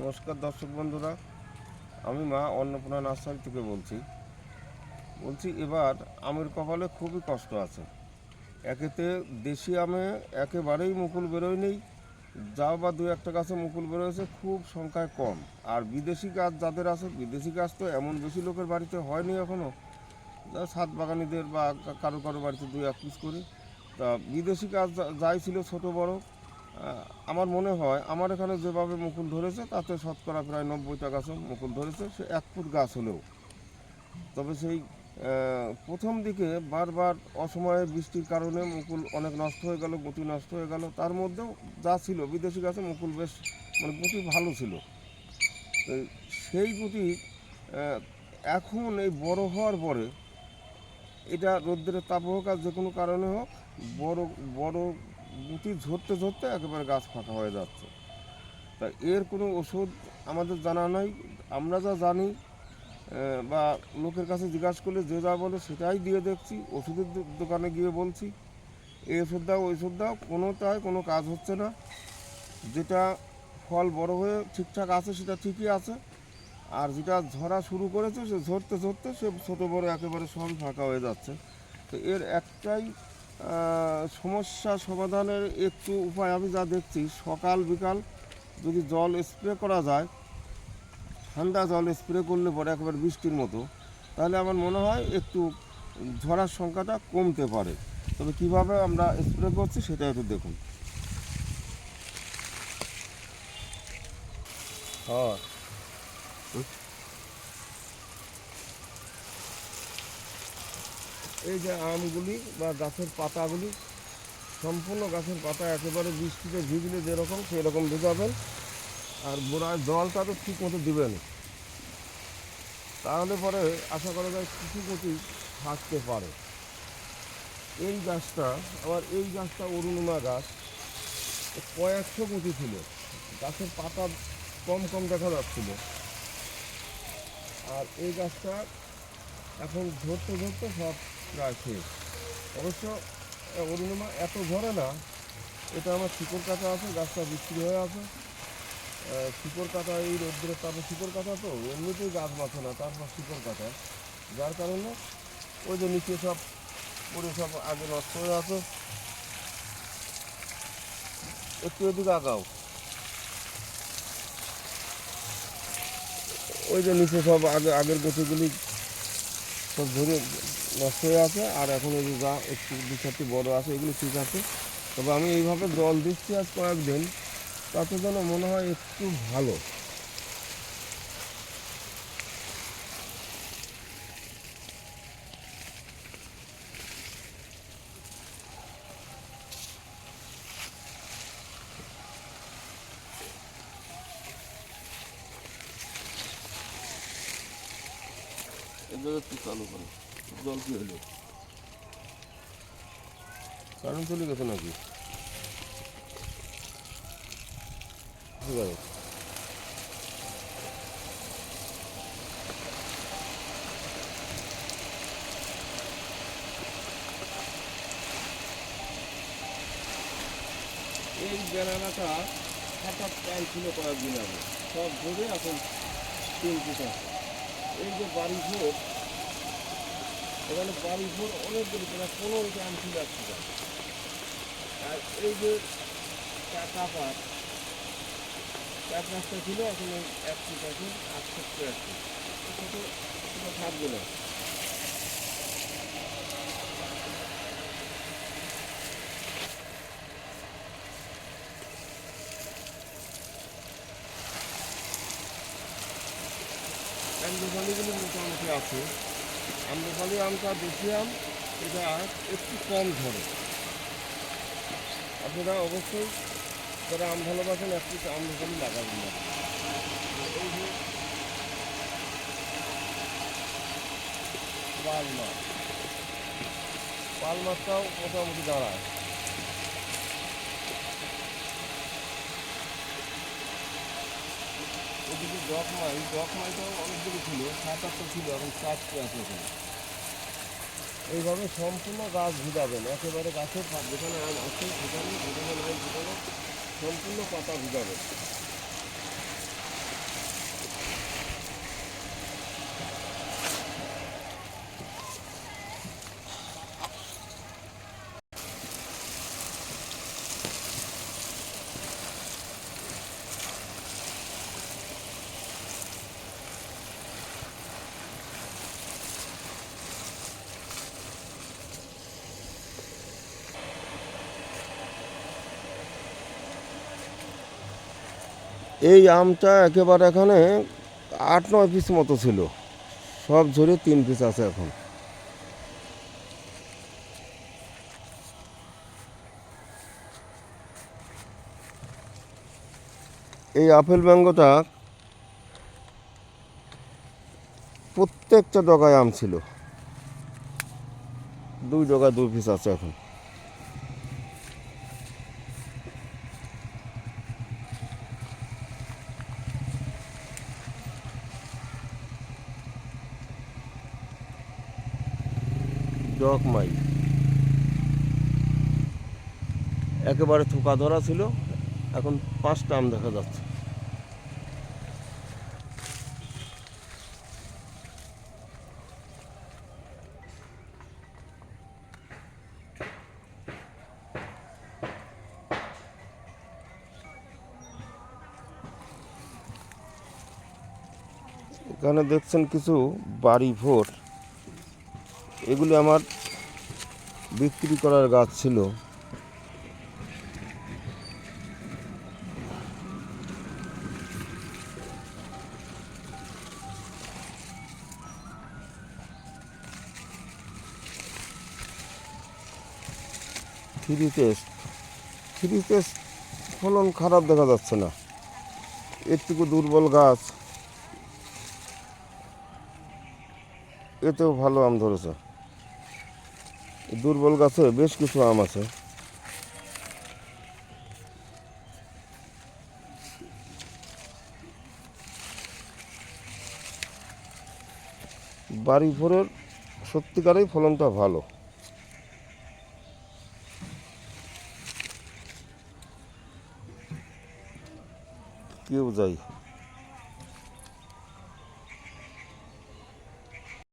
নমস্কার দর্শক বন্ধুরা, আমি মা অন্নপূর্ণা নার্সারি থেকে বলছি এবার আমের কপালে খুবই কষ্ট আছে। একেতে দেশি আমে একেবারেই মুকুল বেরোয়নি, যা বা দু একটা গাছে মুকুল বেরোয়েছে খুব সংখ্যায় কম। আর বিদেশি গাছ যাদের আছে, বিদেশি গাছ তো এমন বেশি লোকের বাড়িতে হয়নি এখনও, ছাদ বাগানিদের বা কারো কারো বাড়িতে দুই এক পিস করি। তা বিদেশি গাছ যাই ছিল ছোটো বড়ো, আমার মনে হয় আমার এখানে যেভাবে মুকুল ধরেছে তাতে শতকরা প্রায় 90টা গাছও মুকুল ধরেছে, সে 1 ফুট গাছ হলেও। তবে সেই প্রথম দিকে বারবার অসময়ে বৃষ্টির কারণে মুকুল অনেক নষ্ট হয়ে গেল, গুটি নষ্ট হয়ে গেল। তার মধ্যেও যা ছিল বিদেশি গাছে মুকুল বেশ গুটি ভালো ছিল। সেই গুটি এখন এই বড় হওয়ার পরে এটা রোদ্রের তাপ হোক আর যে কোনো কারণে হোক, বড় বড় গুটি ঝরতে ঝরতে একেবারে গাছ ফাঁকা হয়ে যাচ্ছে। তা এর কোনো ওষুধ আমাদের জানা নাই। আমরা যা জানি বা লোকের কাছে জিজ্ঞাসা করলে যে যা বলে সেটাই দিয়ে দেখছি, ওষুধের দোকানে গিয়ে বলছি এই ওষুধ দাও ওই ওষুধ দাও, কোনোটাই কোনো কাজ হচ্ছে না। যেটা ফল বড় হয়ে ঠিকঠাক আছে সেটা ঠিকই আছে, আর যেটা ঝরা শুরু করেছে সে ঝরতে ঝরতে সে ছোটো বড়ো একেবারে সবই ফাঁকা হয়ে যাচ্ছে। তো এর একটাই সমস্যা সমাধানের একটু উপায় আমি যা দেখছি, সকাল বিকাল যদি জল স্প্রে করা যায়, ঠান্ডা জল স্প্রে করলে পরে একেবারে বৃষ্টির মতো, তাহলে আমার মনে হয় একটু ঝরার সংখ্যাটা কমতে পারে। তবে কীভাবে আমরা স্প্রে করছি সেটা একটু দেখুন। হ্যাঁ, এই যে আমগুলি বা গাছের পাতাগুলি, সম্পূর্ণ গাছের পাতা একেবারে বৃষ্টিতে ভিজলে যেরকম সেরকম ভিজাবেন, আর গোড়ায় জলটা তো ঠিক মতো দেবেন, তাহলে পরে আশা করা যায় কিছু কুচি থাকতে পারে। এই গাছটা এই গাছটা অরুণিমা গাছ, কয়েকশো কুচি ছিল, গাছের পাতা কম কম দেখা যাচ্ছিল। আর এই গাছটা এখন ধরতে ধরতে সব প্রায় শেষ। অবশ্য অরুণিমা এত ঝরে না, এটা আমার শিকড় কাটা আছে, গাছটা বিক্রি হয়ে আছে। শিকড় কাটা, এই রোদ্রের তাপে শিকড় কাটা তো এমনিতেই গাছ বাঁচে না, তারপর শিকড় কাটা, যার কারণে ওই যে নিচে সব পরে সব আগে নষ্ট হয়ে আছে। একটু এদিকে আগাও, ওই যে নিচে সব আগের গোছগুলি সব ধরে নষ্ট হয়ে আছে। আর এখন ওই যে যা একটু দু চারটি বড়ো আছে এগুলো ঠিক আছে। তবে আমি এইভাবে জল দিচ্ছি আজ কয়েকদিন, তাতে যেন মনে হয় একটু ভালো। এবার একটু চালু করো, জল কি হলো, কারেন্ট চলে গেছে নাকি? ঠিক আছে, এই বেড়ানাটা হঠাৎ প্রায় ছিল কয়েকদিন আগে, সব ধরে এখন 3 পিস আছে। এই যে বাড়ি ভোর, এখানে বাড়ি ভোর অনেকগুলি প্রায় 15টা আম ছিল একসাথে। আর এই যে চাপার 4-5টা ছিল, এখন এই 1 পিস আছে, 8-7 আছে, ছোটো ছোটো থাকবে না। আম্রপালিগুলি মোটামুটি আছে। আম্রপালি আমটা দেশি আম, এটা একটু কম ধরে। আপনারা অবশ্যই যারা আম ভালোবাসেন একটু আম্রপালি লাগাবেন না। এই যে পাল মাছ, পাল মাছটাও মোটামুটি দাঁড়ায়। ওদিকে ডকমাইটাও অনেকগুলো ছিল, 7-8টা ছিল, এখন 4টে আছে এখানে। এইভাবে সম্পূর্ণ গাছ ভিজাবেন, একেবারে গাছের যেখানে আম আছে সেখানে, যেখানে নাই সেখানে সম্পূর্ণ পাতা ভিজাবেন। এই আমটা একেবারে এখানে 8-9 পিস মতো ছিল, সব ঝরে 3 পিস আছে এখন। এই আপেল ম্যাঙ্গোটা প্রত্যেকটা ডগায় আম ছিল, 2 ডগায় 2 পিস আছে এখন। ডকমাই একেবারে থোকা ধরা ছিল, এখন 5টা আম দেখা যাচ্ছে। এখানে দেখছেন কিছু বাড়ি ভোর, এগুলি আমার বিক্রি করার গাছ ছিল। থ্রি টেস্ট ফলন খারাপ দেখা যাচ্ছে না, একটুকু দুর্বল গাছ, এতেও ভালো আম ধরেছে। দুর্বল গাছে বেশ কিছু আম আছে। বাড়ি ভোরের সত্যিকারেই ফলনটা ভালো। কেউ যাই